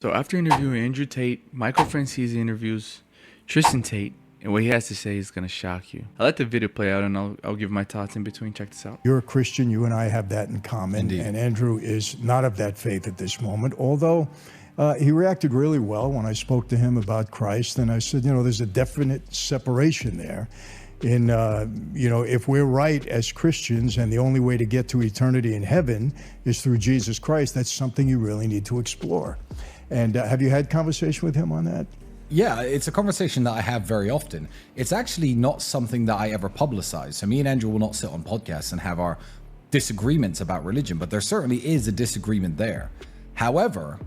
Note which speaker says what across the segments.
Speaker 1: So after interviewing Andrew Tate, Michael Franzese interviews Tristan Tate, and what he has to say is going to shock you. I'll let the video play out, and I'll give my thoughts in between. Check this out.
Speaker 2: You're a Christian. You and I have that in common.
Speaker 3: Indeed.
Speaker 2: And Andrew is not of that faith at this moment, although he reacted really well when I spoke to him about Christ. And I said, there's a definite separation there. If we're right as Christians and the only way to get to eternity in heaven is through Jesus Christ, that's something you really need to explore. And have you had conversation with him on that?
Speaker 3: Yeah, it's a conversation that I have very often. It's actually not something that I ever publicize. So me and Andrew will not sit on podcasts and have our disagreements about religion, but there certainly is a disagreement there. However,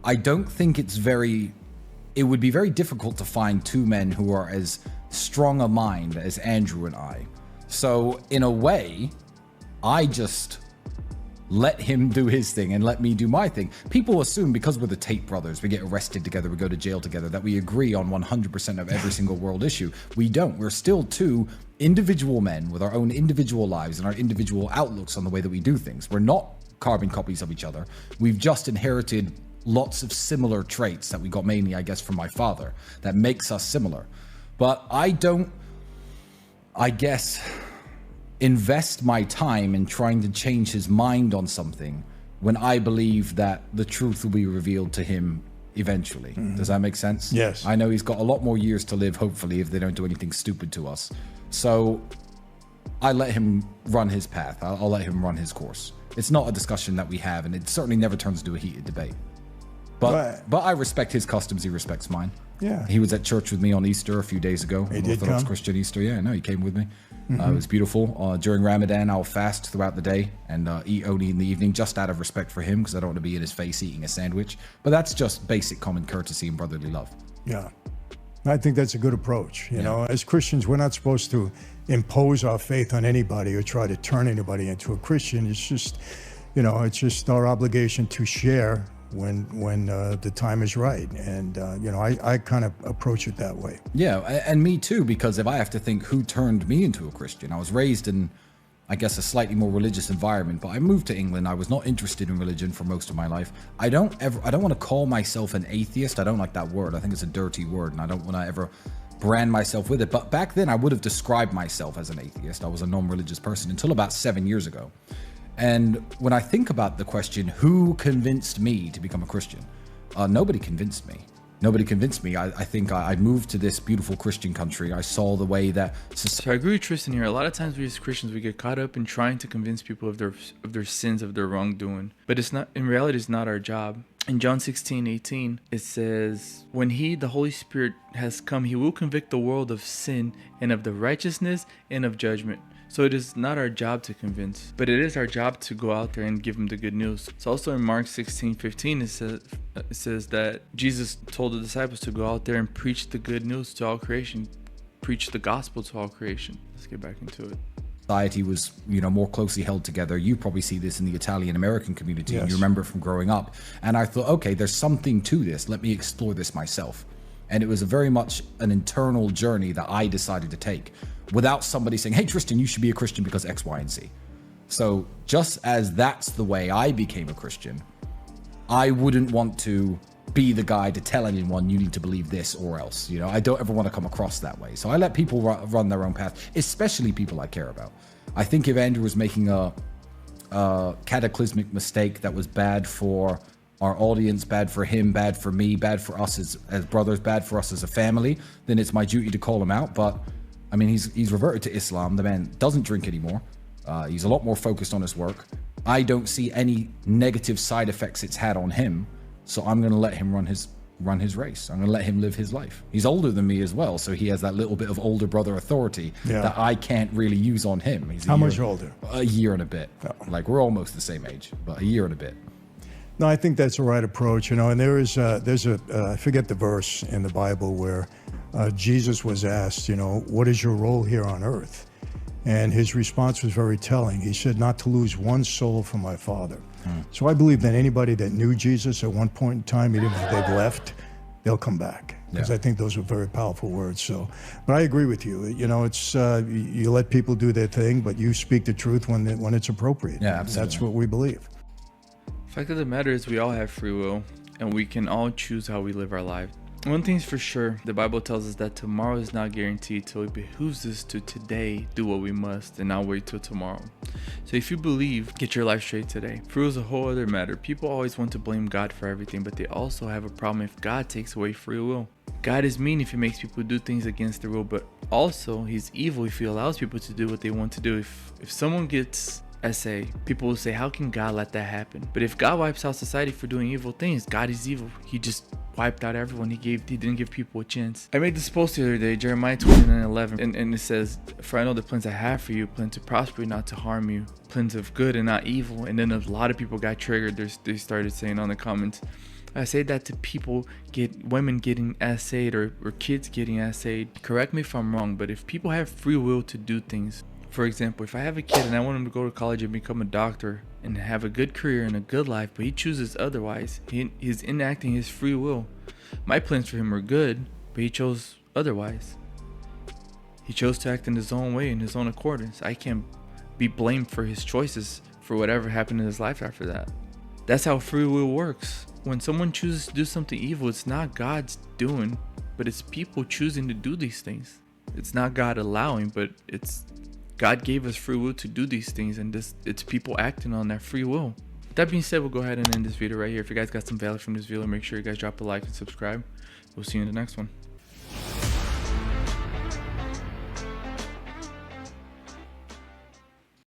Speaker 3: I don't think it would be very difficult to find two men who are as strong a mind as Andrew and I. So in a way, I just let him do his thing and let me do my thing. People assume because we're the Tate brothers, we get arrested together, we go to jail together, that we agree on 100% of every single world issue. We don't. We're still two individual men with our own individual lives and our individual outlooks on the way that we do things. We're not carbon copies of each other. We've just inherited lots of similar traits that we got mainly, I guess, from my father that makes us similar. But I don't, invest my time in trying to change his mind on something when I believe that the truth will be revealed to him eventually. Mm-hmm. Does that make sense?
Speaker 2: Yes.
Speaker 3: I know he's got a lot more years to live, hopefully, if they don't do anything stupid to us. So I let him run his path. I'll let him run his course. It's not a discussion that we have, and it certainly never turns into a heated debate. But I respect his customs. He respects mine.
Speaker 2: Yeah.
Speaker 3: He was at church with me on Easter a few days ago.
Speaker 2: He did
Speaker 3: Orthodox
Speaker 2: come?
Speaker 3: Christian Easter. Yeah, no, he came with me.
Speaker 2: Mm-hmm.
Speaker 3: It was beautiful. During Ramadan, I'll fast throughout the day and eat only in the evening, just out of respect for him, because I don't want to be in his face eating a sandwich. But that's just basic common courtesy and brotherly love.
Speaker 2: Yeah. I think that's a good our as Christians, we're not supposed to impose our faith on anybody or try to turn anybody into a Christian. It's just, it's just our obligation to share when the time is right. And, I kind of approach it that way.
Speaker 3: Yeah, and me too, because if I have to think who turned me into a Christian, I was raised in, I guess, a slightly more religious environment, but I moved to England. I was not interested in religion for most of my life. I don't want to call myself an atheist. I don't like that word. I think it's a dirty word, and I don't want to ever brand myself with it. But back then I would have described myself as an atheist. I was a non-religious person until about 7 years ago. And when I think about the question, who convinced me to become a Christian? Nobody convinced me. Nobody convinced me. I think I moved to this beautiful Christian country. I saw the way that...
Speaker 1: So I agree with Tristan here. A lot of times we as Christians, we get caught up in trying to convince people of their sins, of their wrongdoing. But it's not, in reality, it's not our job. In John 16:18, it says, when he, the Holy Spirit, has come, he will convict the world of sin and of the righteousness and of judgment. So it is not our job to convince, but it is our job to go out there and give them the good news. So also in Mark 16:15, it says that Jesus told the disciples to go out there and preach the good news to all creation, preach the gospel to all creation. Let's get back into it.
Speaker 3: Society was, more closely held together. You probably see this in the Italian American community.
Speaker 2: Yes.
Speaker 3: And you remember it from growing up. And I thought, okay, there's something to this. Let me explore this myself. And it was very much an internal journey that I decided to take without somebody saying, hey, Tristan, you should be a Christian because X, Y, and Z. So just as that's the way I became a Christian, I wouldn't want to be the guy to tell anyone you need to believe this or else. I don't ever want to come across that way. So I let people run their own path, especially people I care about. I think if Andrew was making a cataclysmic mistake that was bad for our audience, bad for him, bad for me, bad for us as brothers, bad for us as a family, then it's my duty to call him out. But I mean, he's reverted to Islam. The man doesn't drink anymore. He's a lot more focused on his work. I don't see any negative side effects it's had on him. So I'm going to let him run his race. I'm going to let him live his life. He's older than me as well, so he has that little bit of older brother authority that I can't really use on him. He's
Speaker 2: How much older?
Speaker 3: A year and a bit.
Speaker 2: Oh.
Speaker 3: Like, we're almost the same age, but a year and a bit.
Speaker 2: No, I think that's the right approach, and there's I forget the verse in the Bible where Jesus was asked, what is your role here on earth? And his response was very telling. He said, not to lose one soul for my Father. So I believe that anybody that knew Jesus at one point in time, even if they've left, they'll come back. Because I think those are very powerful words. So, but I agree with you. It's you let people do their thing, but you speak the truth when it's appropriate.
Speaker 3: Yeah, absolutely.
Speaker 2: That's what we believe.
Speaker 1: The fact of the matter is we all have free will. and we can all choose how we live our lives. One thing's for sure, the Bible tells us that tomorrow is not guaranteed, so it behooves us to today do what we must and not wait till tomorrow. So if you believe, get your life straight today. Free will is a whole other matter. People always want to blame God for everything, but they also have a problem if God takes away free will. God is mean if he makes people do things against their will, but also he's evil if he allows people to do what they want to do. If someone gets SA, people will say, how can God let that happen? But if God wipes out society for doing evil things, God is evil. He just wiped out everyone. He didn't give people a chance. I made this post the other day, Jeremiah 29:11, and it says, for I know the plans I have for you, plans to prosper you, not to harm you, plans of good and not evil. And then a lot of people got triggered. They started saying on the comments, I say that to people, women getting essayed or kids getting essayed. Correct me if I'm wrong, but if people have free will to do things, for example, if I have a kid and I want him to go to college and become a doctor and have a good career and a good life, but he chooses otherwise, he's enacting his free will. My plans for him were good, but he chose otherwise. He chose to act in his own way, in his own accordance. I can't be blamed for his choices for whatever happened in his life after that. That's how free will works. When someone chooses to do something evil, it's not God's doing, but it's people choosing to do these things. It's not God allowing, but it's God gave us free will to do these things, and it's people acting on that free will. With that being said, we'll go ahead and end this video right here. If you guys got some value from this video, make sure you guys drop a like and subscribe. We'll see you in the next one.